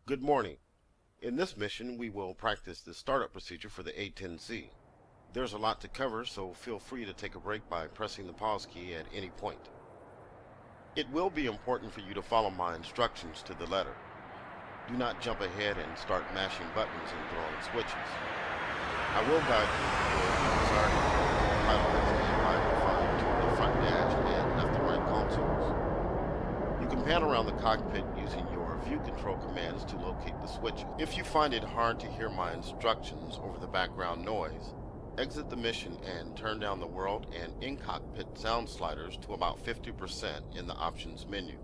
Good morning. In this mission, we will practice the startup procedure for the A10Z. There's a lot to cover, so feel free to take a break by pressing the pause key at any point. It will be important for you to follow my instructions to the letter. Do not jump ahead and start mashing buttons and throwing switches. I will guide you toward the desired control highlights and line defined to the front dash and left and right consoles. You can pan around the cockpit using your view control commands to locate the switches. If you find it hard to hear my instructions over the background noise, exit the mission and turn down the world and in-cockpit sound sliders to about 50% in the options menu.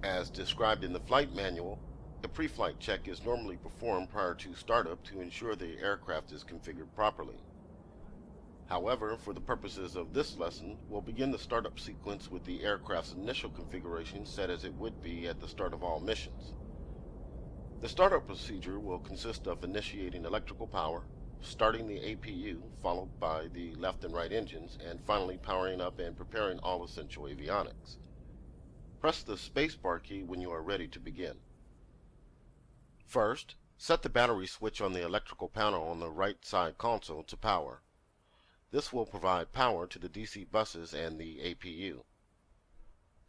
As described in the flight manual, a pre-flight check is normally performed prior to startup to ensure the aircraft is configured properly. However, for the purposes of this lesson, we'll begin the startup sequence with the aircraft's initial configuration set as it would be at the start of all missions. The startup procedure will consist of initiating electrical power, starting the APU, followed by the left and right engines, and finally powering up and preparing all essential avionics. Press the spacebar key when you are ready to begin. First, set the battery switch on the electrical panel on the right side console to power. This will provide power to the DC buses and the APU.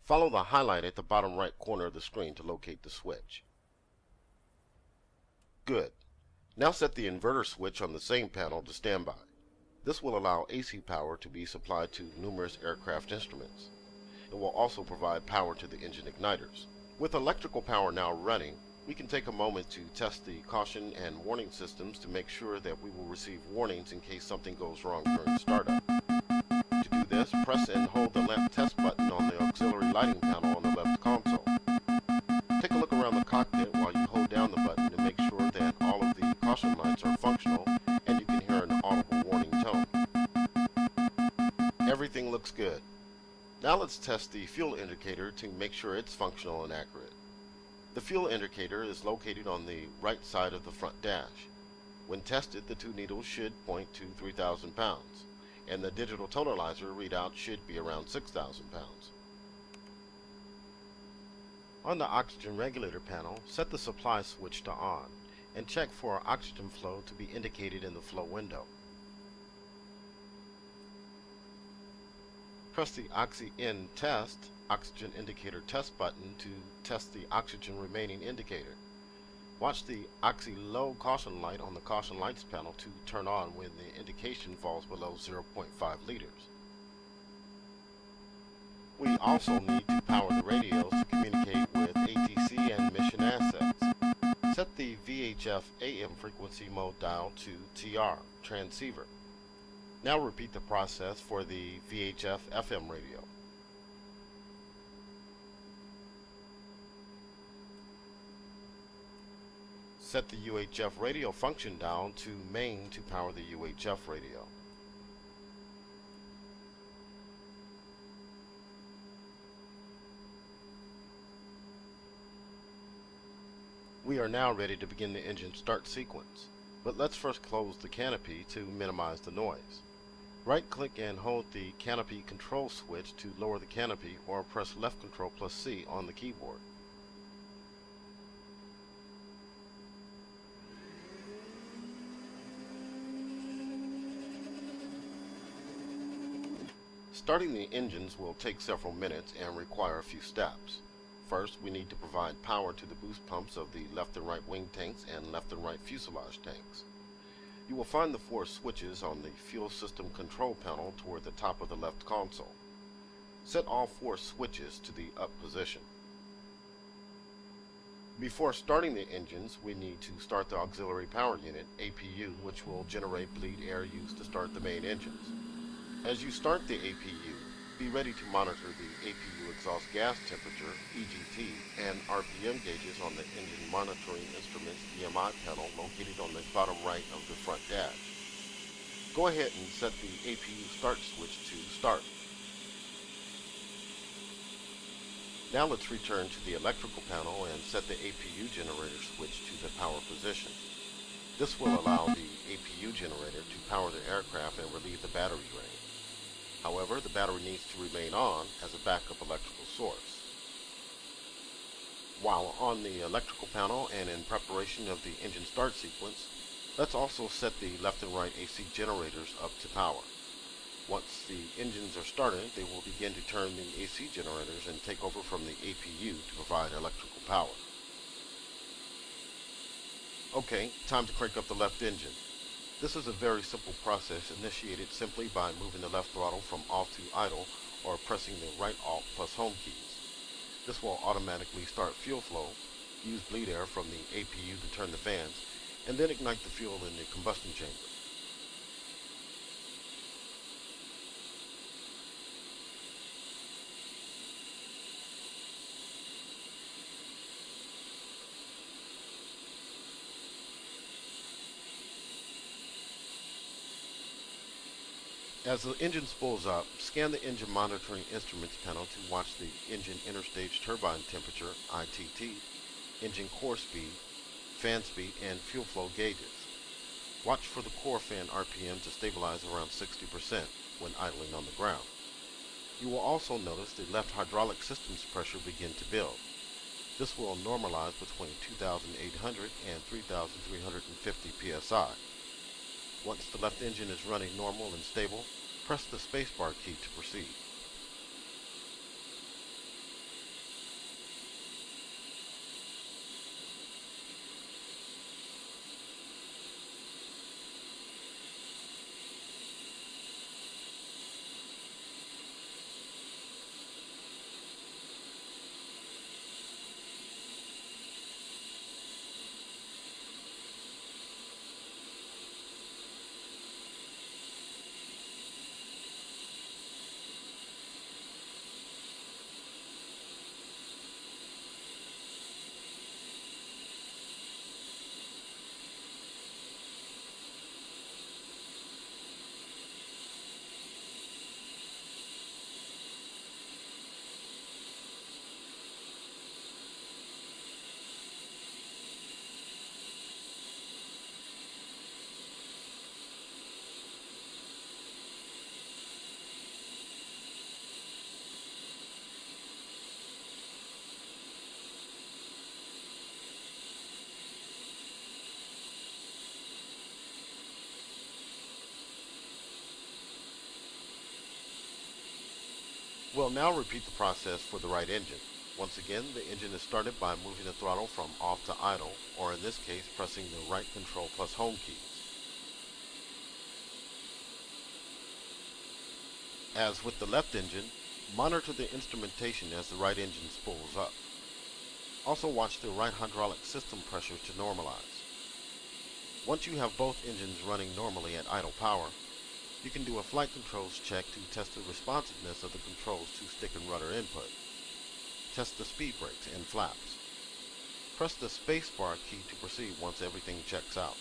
Follow the highlight at the bottom right corner of the screen to locate the switch. Good. Now set the inverter switch on the same panel to standby. This will allow AC power to be supplied to numerous aircraft instruments. It will also provide power to the engine igniters. With electrical power now running, we can take a moment to test the caution and warning systems to make sure that we will receive warnings in case something goes wrong during startup. To do this, press and hold the lamp test button on the auxiliary lighting panel on the left console. Take a look around the cockpit while you hold down the button to make sure that all of the caution lights are functional and you can hear an audible warning tone. Everything looks good. Now let's test the fuel indicator to make sure it's functional and accurate. The fuel indicator is located on the right side of the front dash. When tested, the two needles should point to 3,000 pounds, and the digital tonalizer readout should be around 6,000 pounds. On the oxygen regulator panel, set the supply switch to on, and check for oxygen flow to be indicated in the flow window. Press the Oxy-In Test Oxygen Indicator Test button to test the oxygen remaining indicator. Watch the Oxy-Low caution light on the caution lights panel to turn on when the indication falls below 0.5 liters. We also need to power the radios to communicate with ATC and mission assets. Set the VHF AM frequency mode dial to TR, transceiver. Now repeat the process for the VHF FM radio. Set the UHF radio function dial to main to power the UHF radio. We are now ready to begin the engine start sequence, but let's first close the canopy to minimize the noise. Right-click and hold the canopy control switch to lower the canopy, or press left control plus C on the keyboard. Starting the engines will take several minutes and require a few steps. First, we need to provide power to the boost pumps of the left and right wing tanks and left and right fuselage tanks. You will find the four switches on the fuel system control panel toward the top of the left console. Set all four switches to the up position. Before starting the engines, we need to start the auxiliary power unit, APU, which will generate bleed air used to start the main engines. As you start the APU, be ready to monitor the APU exhaust gas temperature, EGT, and RPM gauges on the engine monitoring instruments EMI panel located on the bottom right of the front dash. Go ahead and set the APU start switch to start. Now let's return to the electrical panel and set the APU generator switch to the power position. This will allow the APU generator to power the aircraft and relieve the battery drain. However, the battery needs to remain on as a backup electrical source. While on the electrical panel and in preparation of the engine start sequence, let's also set the left and right AC generators up to power. Once the engines are started, they will begin to turn the AC generators and take over from the APU to provide electrical power. Okay, time to crank up the left engine. This is a very simple process initiated simply by moving the left throttle from off to idle or pressing the right Alt plus home keys. This will automatically start fuel flow, use bleed air from the APU to turn the fans, and then ignite the fuel in the combustion chamber. As the engine spools up, scan the engine monitoring instruments panel to watch the engine interstage turbine temperature, ITT, engine core speed, fan speed, and fuel flow gauges. Watch for the core fan RPM to stabilize around 60% when idling on the ground. You will also notice the left hydraulic system's pressure begin to build. This will normalize between 2,800 and 3,350 psi. Once the left engine is running normal and stable, press the spacebar key to proceed. We'll now repeat the process for the right engine. Once again, the engine is started by moving the throttle from off to idle, or in this case, pressing the right control plus home keys. As with the left engine, monitor the instrumentation as the right engine spools up. Also watch the right hydraulic system pressure to normalize. Once you have both engines running normally at idle power, you can do a flight controls check to test the responsiveness of the controls to stick and rudder input. Test the speed brakes and flaps. Press the spacebar key to proceed once everything checks out.